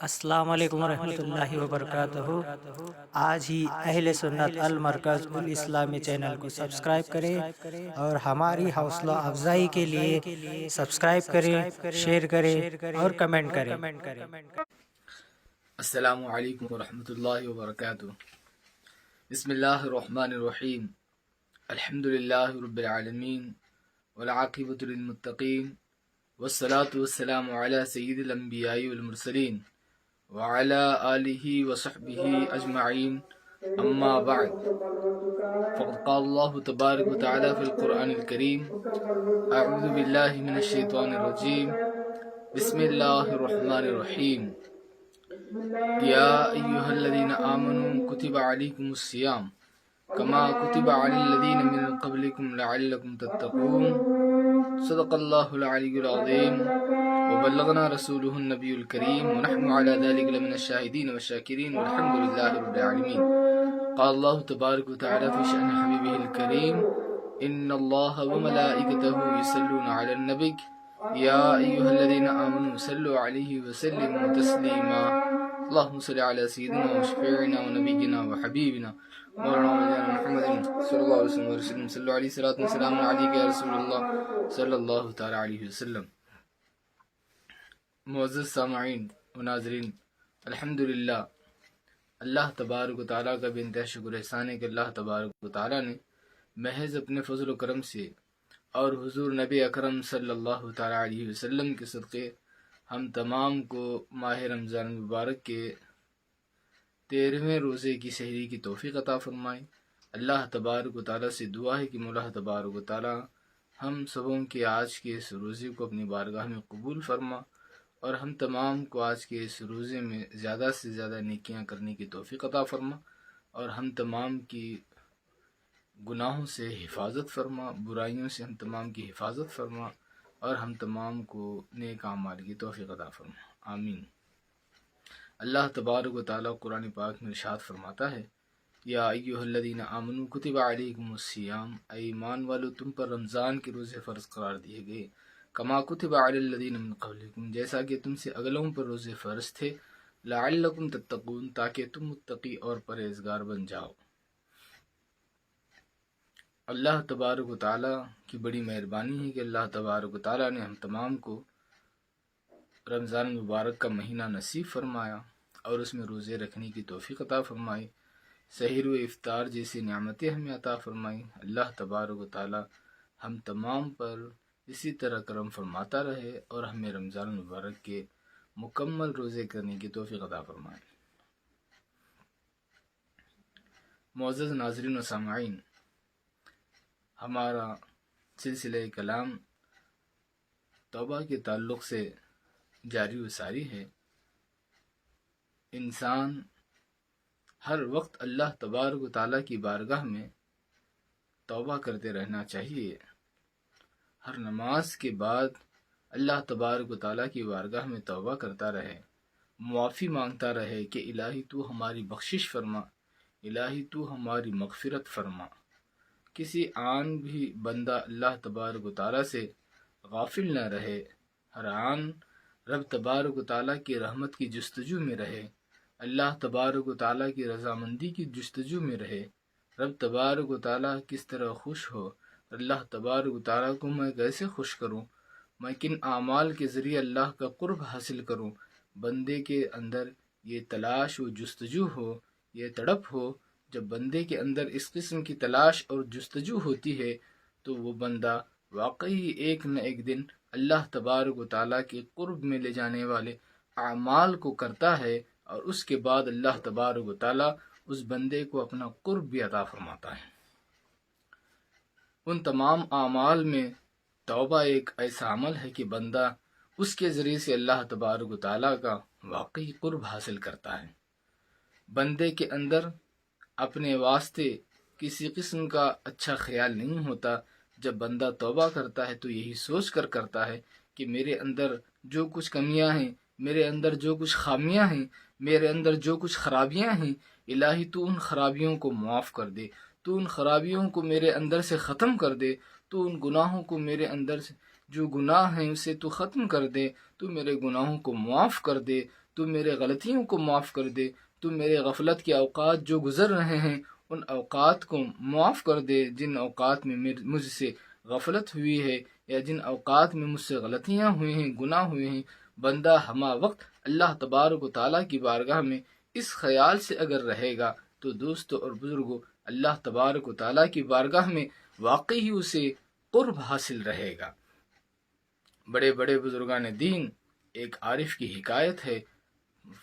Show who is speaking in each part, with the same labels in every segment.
Speaker 1: السلام علیکم ورحمۃ اللہ وبرکاتہ۔ آج ہی اہل سنت المرکز الاسلامی چینل کو سبسکرائب کریں اور ہماری حوصلہ افزائی کے لیے سبسکرائب کریں، شیئر کریں اور کمنٹ کریں۔
Speaker 2: السلام علیکم ورحمۃ اللہ وبرکاتہ۔ بسم اللہ الرحمن الرحیم۔ الحمد للہ رب العالمین والعاقبۃ للمتقین والصلاة والسلام علی سید الانبیاء والمرسلین وعلی آلہ وصحبہ اجمعین، اما بعد، فقد قال اللہ تبارک وتعالی فی القرآن الکریم: اعوذ باللہ من الشیطان الرجیم، بسم اللہ الرحمن الرحیم۔ یا ایہا الذین آمنوا کتب علیکم الصیام کما کتب علی الذین من قبلکم لعلکم تتقون۔ صدق اللہ العلی العظیم وبلغنا رسولہ النبی الکریم ونحن علی ذلک لمن الشاہدین والشاکرین والحمد للہ رب العالمین۔ قال اللہ تبارک وتعالی فی شأن حبیبہ الکریم: ان اللہ وملائکتہ یصلون علی النبی یا ایہا الذین آمنوا صلوا علیہ وسلموا تسلیما۔ اللہم صلی علی سیدنا وشفیعنا ونبینا وحبیبنا مولانا محمد صلی اللہ علیہ وسلم صلی اللہ علیہ صلاۃ وسلام علیک یا رسول اللہ صلی اللہ تعالی علیہ وسلم۔ معزز سامعین و ناظرین، الحمدللہ، اللہ تبارک و تعالیٰ کا بے انتہا شکر احسان ہے کہ اللہ تبارک و تعالیٰ نے محض اپنے فضل و کرم سے اور حضور نبی اکرم صلی اللہ تعالیٰ علیہ وسلم کے صدقے ہم تمام کو ماہ رمضان مبارک کے 13ویں روزے کی سحری کی توفیق عطا فرمائے۔ اللہ تبارک و تعالیٰ سے دعا ہے کہ مولا تبارک و تعالیٰ ہم سبوں کے آج کے اس روزے کو اپنی بارگاہ میں قبول فرما اور ہم تمام کو آج کے اس روزے میں زیادہ سے زیادہ نیکیاں کرنے کی توفیق عطا فرما اور ہم تمام کی گناہوں سے حفاظت فرما، برائیوں سے ہم تمام کی حفاظت فرما اور ہم تمام کو نیک اعمال کی توفیق عطا فرما، آمین۔ اللہ تبارک و تعالیٰ قرآن پاک میں ارشاد فرماتا ہے: یا ایہا الذین آمنوا کتب علیکم الصیام، اے ایمان والو تم پر رمضان کے روزے فرض قرار دیے گئے، کما کتب علی الذین من قبلکم، جیسا کہ تم سے اگلوں پر روزے فرض تھے، لعلکم تتقون، تاکہ تم متقی اور پرہیزگار بن جاؤ۔ اللہ تبارک و تعالیٰ کی بڑی مہربانی ہے کہ اللہ تبارک و تعالیٰ نے ہم تمام کو رمضان مبارک کا مہینہ نصیب فرمایا اور اس میں روزے رکھنے کی توفیق عطا فرمائی، سحر و افطار جیسی نعمتیں ہمیں عطا فرمائی۔ اللہ تبارک و تعالیٰ ہم تمام پر اسی طرح کرم فرماتا رہے اور ہمیں رمضان مبارک کے مکمل روزے کرنے کی توفیق عطا فرمائے۔ معزز ناظرین و سامعین، ہمارا سلسلہ کلام توبہ کے تعلق سے جاری و ساری ہے۔ انسان ہر وقت اللہ تبارک و تعالیٰ کی بارگاہ میں توبہ کرتے رہنا چاہیے۔ ہر نماز کے بعد اللہ تبارک و تعالیٰ کی بارگاہ میں توبہ کرتا رہے، معافی مانگتا رہے کہ الہی تو ہماری بخشش فرما، الہی تو ہماری مغفرت فرما۔ کسی آن بھی بندہ اللہ تبارک و تعالیٰ سے غافل نہ رہے، ہر آن رب تبارک و تعالیٰ کی رحمت کی جستجو میں رہے، اللہ تبارک و تعالیٰ کی رضامندی کی جستجو میں رہے۔ رب تبارک و تعالیٰ کس طرح خوش ہو، اللہ تبارک و تعالیٰ کو میں کیسے خوش کروں، میں کن اعمال کے ذریعے اللہ کا قرب حاصل کروں۔ بندے کے اندر یہ تلاش و جستجو ہو، یہ تڑپ ہو، جب بندے کے اندر اس قسم کی تلاش اور جستجو ہوتی ہے تو وہ بندہ واقعی ایک نہ ایک دن اللہ تبارک و تعالیٰ کے قرب میں لے جانے والے اعمال کو کرتا ہے اور اس کے بعد اللہ تبارک و تعالیٰ اس بندے کو اپنا قرب بھی عطا فرماتا ہے۔ ان تمام اعمال میں توبہ ایک ایسا عمل ہے کہ بندہ اس کے ذریعے سے اللہ تبارک و تعالیٰ کا واقعی قرب حاصل کرتا ہے۔ بندے کے اندر اپنے واسطے کسی قسم کا اچھا خیال نہیں ہوتا۔ جب بندہ توبہ کرتا ہے تو یہی سوچ کر کرتا ہے کہ میرے اندر جو کچھ کمیاں ہیں، میرے اندر جو کچھ خامیاں ہیں، میرے اندر جو کچھ خرابیاں ہیں، الہی تو ان خرابیوں کو معاف کر دے، تو ان خرابیوں کو میرے اندر سے ختم کر دے، تو ان گناہوں کو میرے اندر سے جو گناہ ہیں اسے تو ختم کر دے، تو میرے گناہوں کو معاف کر دے، تو میرے غلطیوں کو معاف کر دے، تو میرے غفلت کے اوقات جو گزر رہے ہیں ان اوقات کو معاف کر دے، جن اوقات میں مجھ سے غفلت ہوئی ہے یا جن اوقات میں مجھ سے غلطیاں ہوئی ہیں، گناہ ہوئے ہیں۔ بندہ ہمہ وقت اللہ تبارک و تعالیٰ کی بارگاہ میں اس خیال سے اگر رہے گا تو دوستو اور بزرگوں، اللہ تبارک و تعالیٰ کی بارگاہ میں واقعی اسے قرب حاصل رہے گا۔ بڑے بڑے بزرگان دین، ایک عارف کی حکایت ہے،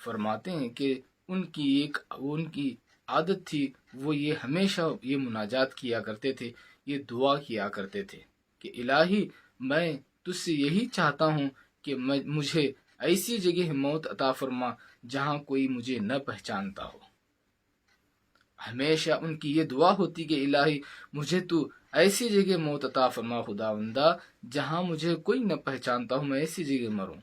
Speaker 2: فرماتے ہیں کہ ان کی عادت تھی، وہ یہ ہمیشہ یہ مناجات کیا کرتے تھے، یہ دعا کیا کرتے تھے کہ الہی میں تجھ سے یہی چاہتا ہوں کہ مجھے ایسی جگہ موت عطا فرما جہاں کوئی مجھے نہ پہچانتا ہو۔ ہمیشہ ان کی یہ دعا ہوتی کہ الہی مجھے تو ایسی جگہ موت عطا فرما خداوندا جہاں مجھے کوئی نہ پہچانتا ہو، میں ایسی جگہ مروں۔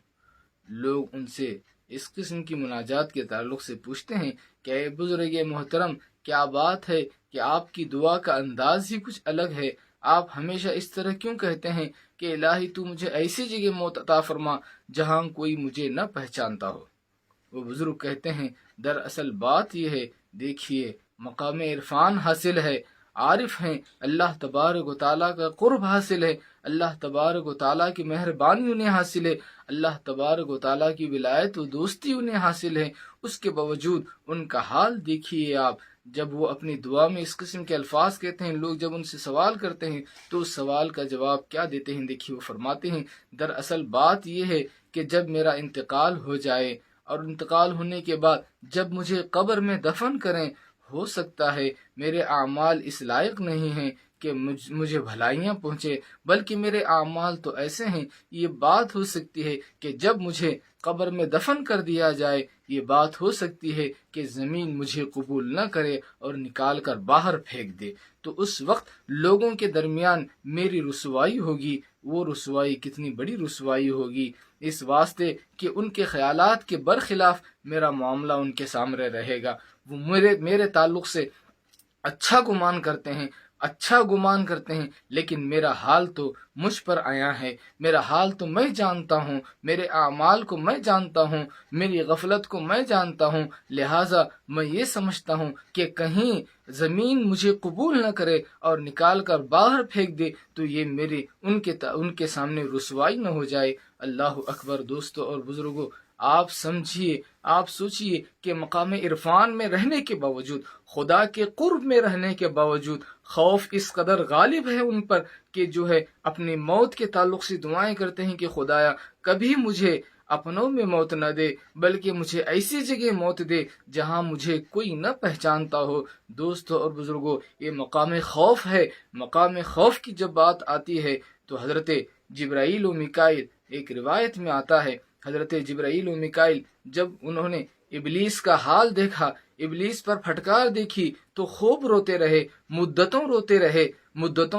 Speaker 2: لوگ ان سے اس قسم کی مناجات کے تعلق سے پوچھتے ہیں کہ اے بزرگ محترم، کیا بات ہے کہ آپ کی دعا کا انداز ہی کچھ الگ ہے، آپ ہمیشہ اس طرح کیوں کہتے ہیں کہ الہی تو مجھے ایسی جگہ موت عطا فرما جہاں کوئی مجھے نہ پہچانتا ہو؟ وہ بزرگ کہتے ہیں دراصل بات یہ ہے، دیکھیے مقام عرفان حاصل ہے، عارف ہیں، اللہ تبارک و تعالیٰ کا قرب حاصل ہے، اللہ تبارک و تعالیٰ کی مہربانی انہیں حاصل ہے، اللہ تبارک و تعالیٰ کی ولایت و دوستی انہیں حاصل ہے۔ اس کے باوجود ان کا حال دیکھیے آپ، جب وہ اپنی دعا میں اس قسم کے الفاظ کہتے ہیں، لوگ جب ان سے سوال کرتے ہیں تو اس سوال کا جواب کیا دیتے ہیں؟ دیکھیے وہ فرماتے ہیں دراصل بات یہ ہے کہ جب میرا انتقال ہو جائے اور انتقال ہونے کے بعد جب مجھے قبر میں دفن کریں، ہو سکتا ہے میرے اعمال اس لائق نہیں ہیں کہ مجھے بھلائیاں پہنچے، بلکہ میرے اعمال تو ایسے ہیں، یہ بات ہو سکتی ہے کہ جب مجھے قبر میں دفن کر دیا جائے، یہ بات ہو سکتی ہے کہ زمین مجھے قبول نہ کرے اور نکال کر باہر پھینک دے، تو اس وقت لوگوں کے درمیان میری رسوائی ہوگی۔ وہ رسوائی کتنی بڑی رسوائی ہوگی، اس واسطے کہ ان کے خیالات کے برخلاف میرا معاملہ ان کے سامنے رہے گا۔ وہ میرے تعلق سے اچھا گمان کرتے ہیں، لیکن میرا حال تو مجھ پر آیا ہے، میرا حال تو میں جانتا ہوں، میرے اعمال کو میں جانتا ہوں، میری غفلت کو میں جانتا ہوں، لہٰذا میں یہ سمجھتا ہوں کہ کہیں زمین مجھے قبول نہ کرے اور نکال کر باہر پھینک دے تو یہ میری ان کے سامنے رسوائی نہ ہو جائے۔ اللہ اکبر۔ دوستو اور بزرگوں، آپ سمجھیے، آپ سوچئے کہ مقام عرفان میں رہنے کے باوجود، خدا کے قرب میں رہنے کے باوجود خوف اس قدر غالب ہے ان پر کہ جو ہے اپنی موت کے تعلق سے دعائیں کرتے ہیں کہ خدایا کبھی مجھے اپنوں میں موت نہ دے، بلکہ مجھے ایسی جگہ موت دے جہاں مجھے کوئی نہ پہچانتا ہو۔ دوستو اور بزرگوں، یہ مقام خوف ہے۔ مقام خوف کی جب بات آتی ہے تو حضرت جبرائیل و میکائیل، ایک روایت میں آتا ہے حضرت جبرائیل و میکائیل جب انہوں نے ابلیس کا حال دیکھا، ابلیس پر پھٹکار دیکھی تو خوب روتے رہے، مدتوں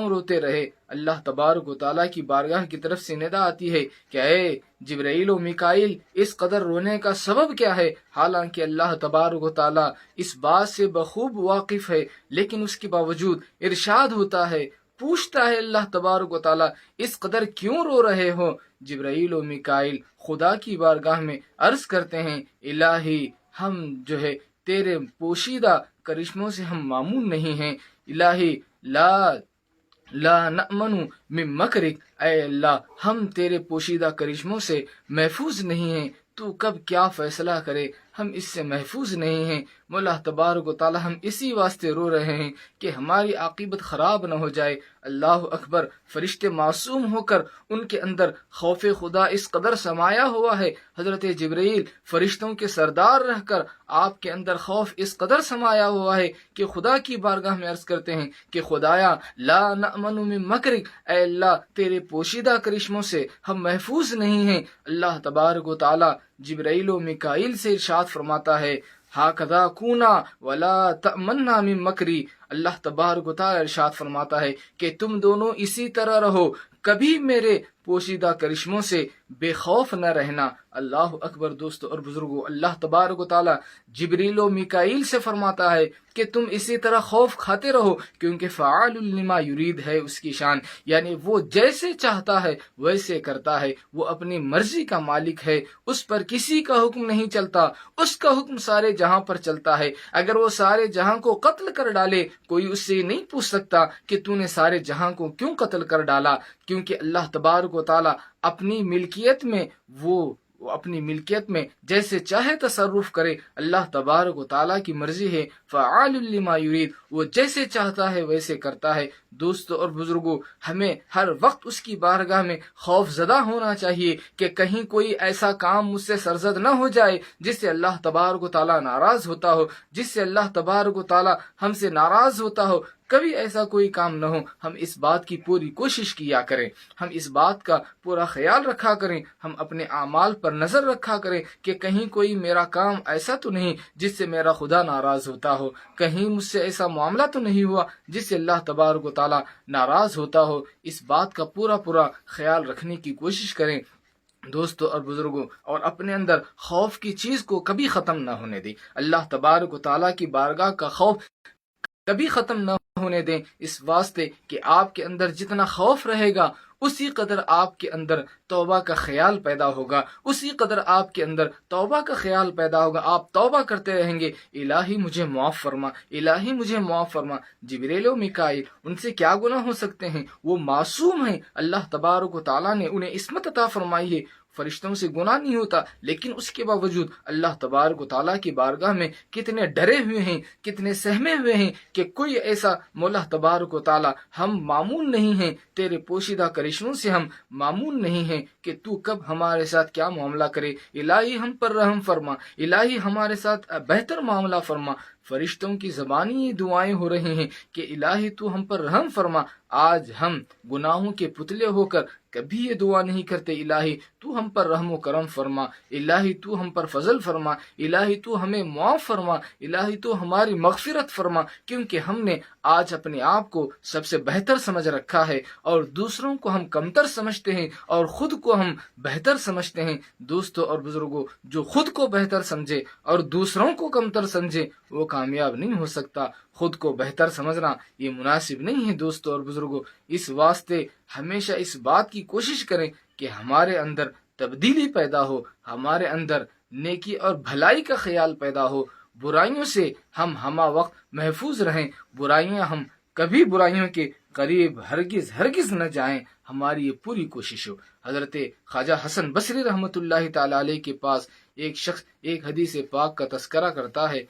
Speaker 2: روتے رہے۔ اللہ تبارک و تعالیٰ کی بارگاہ کی طرف سے ندا آتی ہے کہ اے جبرائیل و میکائیل، اس قدر رونے کا سبب کیا ہے؟ حالانکہ اللہ تبارک و تعالیٰ اس بات سے بخوب واقف ہے، لیکن اس کے باوجود ارشاد ہوتا ہے، پوچھتا ہے اللہ تبارک و تعالیٰ اس قدر کیوں رو رہے ہو؟ جبرائیل و میکائیل خدا کی بارگاہ میں عرض کرتے ہیں الہی ہم جو ہے تیرے پوشیدہ کرشموں سے ہم مامون نہیں ہیں، الہی لا نأمن من مکرک، اے اللہ ہم تیرے پوشیدہ کرشموں سے محفوظ نہیں ہیں، تو کب کیا فیصلہ کرے ہم اس سے محفوظ نہیں ہیں۔ مولا تبارک و تعالی ہم اسی واسطے رو رہے ہیں کہ ہماری عاقبت خراب نہ ہو جائے۔ اللہ اکبر۔ فرشتے معصوم ہو کر ان کے اندر خوف خدا اس قدر سمایا ہوا ہے، حضرت جبرائیل فرشتوں کے سردار رہ کر آپ کے اندر خوف اس قدر سمایا ہوا ہے کہ خدا کی بارگاہ میں عرض کرتے ہیں کہ خدایا لا نأمن من مکرک، اے اللہ تیرے پوشیدہ کرشموں سے ہم محفوظ نہیں ہیں۔ اللہ تبارک و تعالی جبرائیل و میکائیل سے ارشاد فرماتا ہے ہاکذا کونا ولا تأمنا من مکری، اللہ تبارک و تعالی ارشاد فرماتا ہے کہ تم دونوں اسی طرح رہو، کبھی میرے پوشیدہ کرشموں سے بے خوف نہ رہنا۔ اللہ اکبر دوستو اور بزرگوں، اللہ تبارک و تعالی جبریل و میکائیل سے فرماتا ہے کہ تم اسی طرح خوف کھاتے رہو، کیونکہ فعال لما یرید ہے اس کی شان، یعنی وہ جیسے چاہتا ہے ویسے کرتا ہے، وہ اپنی مرضی کا مالک ہے، اس پر کسی کا حکم نہیں چلتا، اس کا حکم سارے جہاں پر چلتا ہے۔ اگر وہ سارے جہاں کو قتل کر ڈالے، کوئی اس سے نہیں پوچھ سکتا کہ تو نے سارے جہاں کو کیوں قتل کر ڈالا، کیونکہ اللہ تبارک و تعالی اپنی ملکیت میں جیسے چاہے تصرف کرے۔ اللہ تبارک و تعالیٰ کی مرضی ہے، فعال لما یرید، وہ جیسے چاہتا ہے ویسے کرتا ہے۔ دوستو اور بزرگوں، ہمیں ہر وقت اس کی بارگاہ میں خوف زدہ ہونا چاہیے کہ کہیں کوئی ایسا کام مجھ سے سرزد نہ ہو جائے جس سے اللہ تبارک و تعالیٰ ناراض ہوتا ہو، جس سے اللہ تبارک و تعالیٰ ہم سے ناراض ہوتا ہو۔ کبھی ایسا کوئی کام نہ ہو، ہم اس بات کی پوری کوشش کیا کریں، ہم اس بات کا پورا خیال رکھا کریں، ہم اپنے اعمال پر نظر رکھا کریں کہ کہیں کوئی میرا کام ایسا تو نہیں جس سے میرا خدا ناراض ہوتا ہو، کہیں مجھ سے ایسا معاملہ تو نہیں ہوا جس سے اللہ تبارک و تعالیٰ ناراض ہوتا ہو۔ اس بات کا پورا خیال رکھنے کی کوشش کریں دوستو اور بزرگوں، اور اپنے اندر خوف کی چیز کو کبھی ختم نہ ہونے دیں۔ اللہ تبارک و تعالیٰ کی بارگاہ کا خوف کبھی ختم نہ ہونے دیں، اس واسطے کہ آپ کے اندر جتنا خوف رہے گا اسی قدر آپ کے اندر توبہ کا خیال پیدا ہوگا، اسی قدر آپ کے اندر توبہ کا خیال پیدا ہوگا، آپ توبہ کرتے رہیں گے، الہی مجھے معاف فرما، الہی مجھے معاف فرما۔ جبریل و میکائیل، ان سے کیا گناہ ہو سکتے ہیں؟ وہ معصوم ہیں، اللہ تبارک و تعالیٰ نے انہیں عصمت عطا فرمائی ہے، فرشتوں سے گناہ نہیں ہوتا، لیکن اس کے باوجود اللہ تبارک و تعالیٰ کی بارگاہ میں کتنے ڈرے ہوئے ہیں، کتنے سہمے ہوئے ہیں کہ کوئی ایسا مولا تبارک و تعالیٰ، ہم معمول نہیں ہیں، تیرے پوشیدہ کرشموں سے ہم معمول نہیں ہیں کہ تو کب ہمارے ساتھ کیا معاملہ کرے، الہی ہم پر رحم فرما، الہی ہمارے ساتھ بہتر معاملہ فرما۔ فرشتوں کی زبانی یہ دعائیں ہو رہی ہیں کہ الہی تو ہم پر رحم فرما۔ آج ہم گناہوں کے پتلے ہو کر کبھی یہ دعا نہیں کرتے، الہی تو ہم پر رحم و کرم فرما، الہی تو ہم پر فضل فرما، الہی تو ہمیں معاف فرما، الہی تو ہماری مغفرت فرما، کیونکہ ہم نے آج اپنے آپ کو سب سے بہتر سمجھ رکھا ہے اور دوسروں کو ہم کمتر سمجھتے ہیں اور خود کو ہم بہتر سمجھتے ہیں۔ دوستو اور بزرگوں، جو خود کو بہتر سمجھے اور دوسروں کو کمتر سمجھے وہ کامیاب نہیں ہو سکتا۔ خود کو بہتر سمجھنا یہ مناسب نہیں ہے دوستو اور بزرگوں، اس واسطے ہمیشہ اس بات کی کوشش کریں کہ ہمارے اندر تبدیلی پیدا ہو، ہمارے اندر نیکی اور بھلائی کا خیال پیدا ہو، برائیوں سے ہم ہمہ وقت محفوظ رہیں، ہم کبھی برائیوں کے قریب ہرگز نہ جائیں، ہماری یہ پوری کوشش ہو۔ حضرت خواجہ حسن بصری رحمۃ اللہ تعالی علیہ کے پاس ایک شخص ایک حدیث پاک کا تذکرہ کرتا ہے،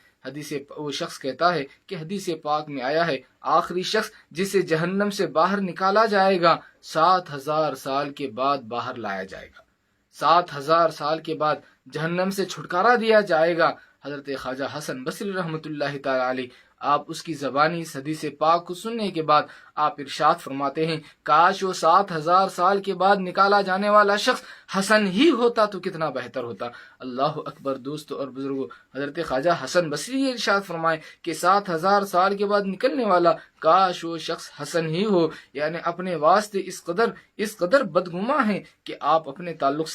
Speaker 2: وہ شخص کہتا ہے کہ حدیث پاک میں آیا ہے، آخری شخص جسے جہنم سے باہر نکالا جائے گا 7000 سال کے بعد باہر لایا جائے گا، 7000 سال کے بعد جہنم سے چھٹکارا دیا جائے گا۔ حضرت خواجہ حسن بصری رحمۃ اللہ تعالی علیہ، آپ اس کی زبانی اس حدیث پاک کو سننے کے بعد آپ ارشاد فرماتے ہیں، کاش وہ 7000 سال کے بعد نکالا جانے والا شخص حسن ہی ہوتا تو کتنا بہتر ہوتا۔ اللہ اکبر دوستو اور بزرگوں، حضرت خواجہ حسن بصری یہ ارشاد فرمائے کہ 7000 سال کے بعد نکلنے والا کاش وہ شخص حسن ہی ہو، یعنی اپنے واسطے اس قدر بدگماں ہیں کہ آپ اپنے تعلق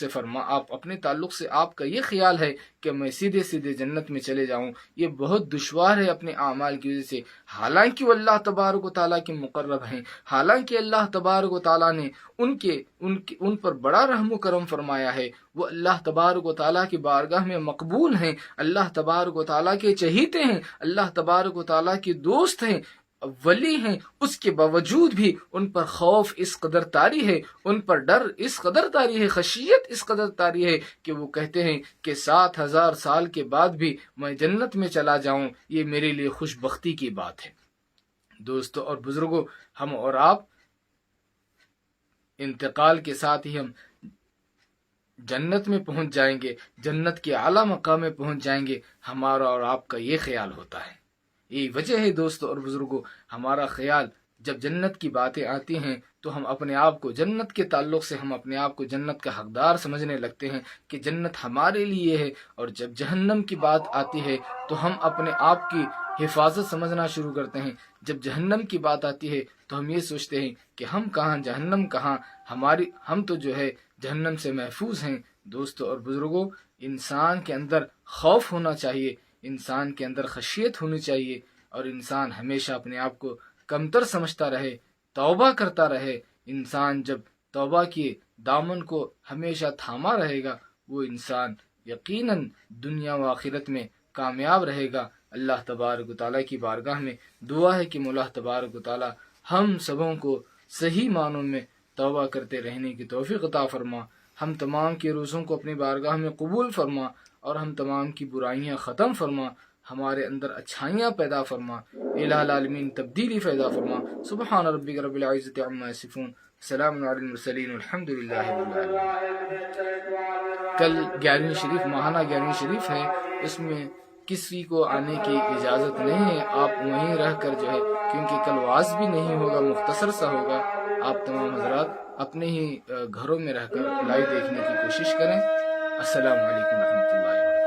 Speaker 2: سے آپ کا یہ خیال ہے کہ میں سیدھے جنت میں چلے جاؤں، یہ بہت دشوار ہے اپنے اعمال کی وجہ سے، حالانکہ وہ اللہ تبارک و تعالیٰ کے مقرب ہیں، حالانکہ اللہ تبارک و تعالیٰ نے ان پر بڑا رحم و کرم فرمایا ہے، وہ اللہ تبارک و تعالیٰ کی بارگاہ میں مقبول ہیں، اللہ تبارک و تعالیٰ کے چہیتے ہیں، اللہ تبارک و تعالیٰ کے دوست ہیں، ولی ہیں، اس کے باوجود بھی ان پر خوف اس قدر طاری ہے، ان پر ڈر اس قدر طاری ہے، خشیت اس قدر طاری ہے کہ وہ کہتے ہیں کہ 7000 سال کے بعد بھی میں جنت میں چلا جاؤں، یہ میرے لیے خوش بختی کی بات ہے۔ دوستو اور بزرگوں، ہم اور آپ انتقال کے ساتھ ہی ہم جنت میں پہنچ جائیں گے، جنت کے اعلیٰ مقام میں پہنچ جائیں گے، ہمارا اور آپ کا یہ خیال ہوتا ہے۔ یہی وجہ ہے دوستو اور بزرگوں، ہمارا خیال جب جنت کی باتیں آتی ہیں تو ہم اپنے آپ کو جنت کے تعلق سے ہم اپنے آپ کو جنت کا حقدار سمجھنے لگتے ہیں کہ جنت ہمارے لیے ہے، اور جب جہنم کی بات آتی ہے تو ہم اپنے آپ کی حفاظت سمجھنا شروع کرتے ہیں۔ جب جہنم کی بات آتی ہے تو ہم یہ سوچتے ہیں کہ ہم کہاں، جہنم کہاں، ہم تو جو ہے جہنم سے محفوظ ہیں۔ دوستو اور بزرگوں، انسان کے اندر خوف ہونا چاہیے، انسان کے اندر خشیت ہونی چاہیے، اور انسان ہمیشہ اپنے آپ کو کمتر سمجھتا رہے، توبہ کرتا رہے۔ انسان جب توبہ کے دامن کو ہمیشہ تھاما رہے گا، وہ انسان یقیناً دنیا و آخرت میں کامیاب رہے گا۔ اللہ تبارک و تعالیٰ کی بارگاہ میں دعا ہے کہ مولا تبارک و تعالیٰ ہم سبوں کو صحیح معنوں میں توبہ کرتے رہنے کی توفیق عطا فرما، ہم تمام کے روزوں کو اپنی بارگاہ میں قبول فرما، اور ہم تمام کی برائیاں ختم فرما، ہمارے اندر اچھائیاں پیدا فرما، الہ العالمین تبدیلی پیدا فرما۔ سبحان ربک رب العزت عما یصفون، سلام علی المرسلین، الحمد للہ رب العالمین۔ کل 11ویں شریف، ماہانہ 11ویں شریف ہے، اس میں کسی کو آنے کی اجازت نہیں ہے، آپ وہیں رہ کر جو ہے، کیونکہ کل واعظ بھی نہیں ہوگا، مختصر سا ہوگا، آپ تمام حضرات اپنے ہی گھروں میں رہ کر لائیو دیکھنے کی کوشش کریں۔ السلام علیکم ورحمۃ اللہ وبرکاتہ۔